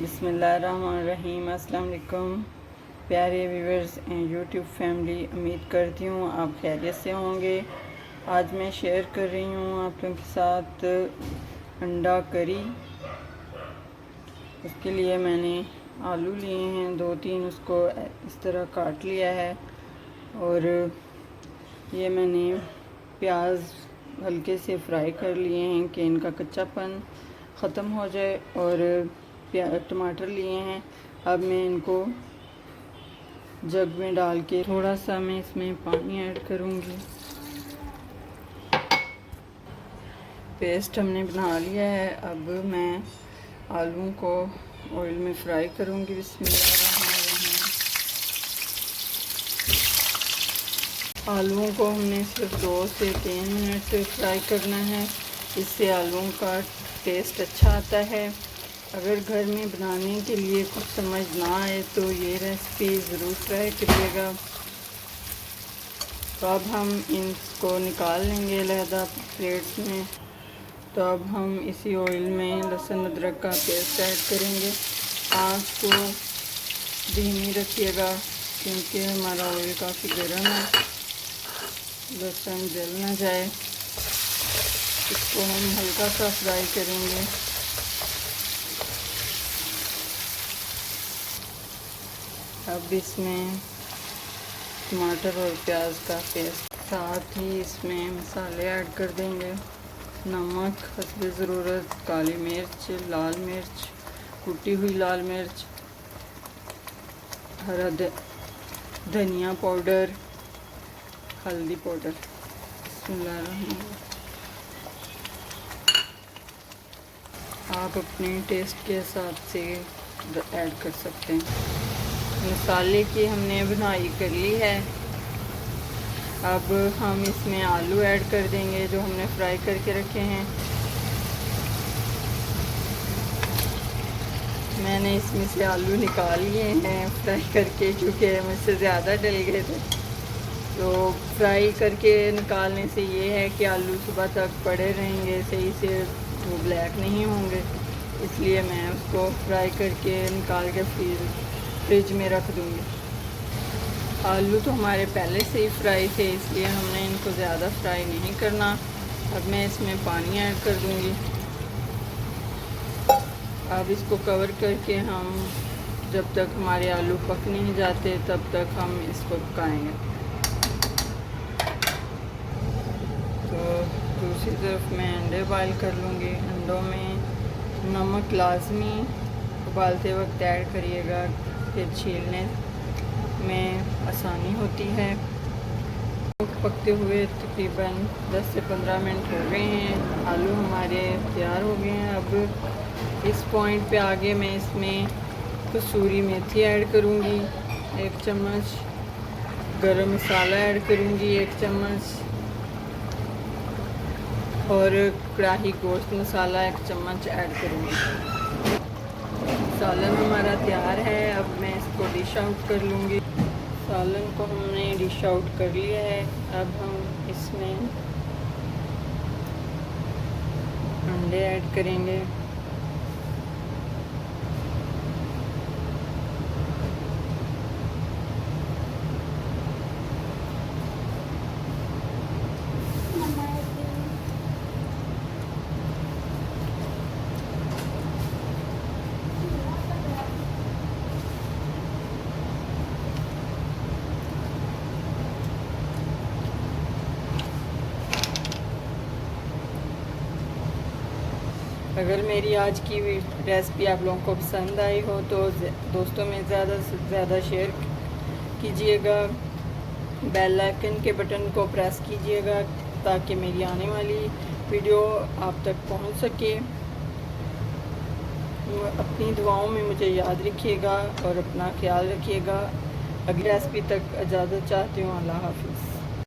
बिस्मिल्लाहिर्रहमानिर्रहीम। अस्सलाम वालेकुम प्यारे व्यूवर्स एंड यूट्यूब फैमिली, उम्मीद करती हूँ आप खैरियत से होंगे। आज मैं शेयर कर रही हूँ आप लोगों के साथ अंडा करी। उसके लिए मैंने आलू लिए हैं 2-3, उसको इस तरह काट लिया है। और ये मैंने प्याज हल्के से फ्राई कर लिए हैं कि इनका कच्चापन ख़त्म हो जाए। और टमाटर लिए हैं। अब मैं इनको जग में डाल के थोड़ा सा मैं इसमें पानी ऐड करूँगी। पेस्ट हमने बना लिया है। अब मैं आलू को ऑयल में फ्राई करूँगी। बिस्मिल्लाहिर्रहमानिर्रहीम। आलूओं को हमने सिर्फ 2 से 3 मिनट फ्राई करना है, इससे आलूओं का टेस्ट अच्छा आता है। अगर घर में बनाने के लिए कुछ समझ ना आए तो ये रेसिपी ज़रूर ट्राई करिएगा। तो अब हम इनको निकाल लेंगे अलग प्लेट्स में। तो अब हम इसी ऑयल में लहसुन अदरक का पेस्ट ऐड करेंगे। आँच को धीमी रखिएगा क्योंकि हमारा ऑयल काफ़ी गर्म है, लहसुन जल ना जाए। इसको हम हल्का सा फ्राई करेंगे। अब इसमें टमाटर और प्याज का पेस्ट, साथ ही इसमें मसाले ऐड कर देंगे। नमक हस्बे ज़रूरत, काली मिर्च, लाल मिर्च, कुटी हुई लाल मिर्च, हरा धनिया पाउडर, हल्दी पाउडर। आप अपने टेस्ट के हिसाब से ऐड कर सकते हैं। मसाले की हमने भुनाई कर ली है। अब हम इसमें आलू ऐड कर देंगे जो हमने फ्राई करके रखे हैं। मैंने इसमें से आलू निकाल लिए हैं फ्राई करके, क्योंकि मुझसे ज़्यादा डल गए थे। तो फ्राई करके निकालने से ये है कि आलू सुबह तक पड़े रहेंगे, सही से वो ब्लैक नहीं होंगे। इसलिए मैं उसको फ्राई करके निकाल के फ्रिज में रख दूँगी। आलू तो हमारे पहले से ही फ्राई थे, इसलिए हमने इनको ज़्यादा फ्राई नहीं करना। अब मैं इसमें पानी ऐड कर दूँगी। अब इसको कवर करके हम जब तक हमारे आलू पक नहीं जाते तब तक हम इसको पकाएंगे। तो दूसरी तरफ मैं अंडे बॉयल कर लूँगी। अंडों में नमक लाजमी उबालते वक्त ऐड करिएगा, फिर छीलने में आसानी होती है। पकते हुए तकरीबन 10 से 15 मिनट हो गए हैं। आलू हमारे तैयार हो गए हैं। अब इस पॉइंट पे आगे मैं इसमें कसूरी मेथी ऐड करूँगी 1 चम्मच, गरम मसाला ऐड करूँगी 1 चम्मच, और कढ़ाई गोश्त मसाला 1 चम्मच ऐड करूँगी। सालन हमारा तैयार है। अब मैं इसको डिश आउट कर लूँगी। सालन को हमने डिश आउट कर लिया है। अब हम इसमें अंडे ऐड करेंगे। अगर मेरी आज की रेसिपी आप लोगों को पसंद आई हो तो दोस्तों में ज़्यादा से ज़्यादा शेयर कीजिएगा। बेल आइकन के बटन को प्रेस कीजिएगा ताकि मेरी आने वाली वीडियो आप तक पहुंच सके। अपनी दुआओं में मुझे याद रखिएगा और अपना ख्याल रखिएगा। अगली रेसिपी तक इजाज़त चाहती हूँ। अल्लाह हाफ़िज़।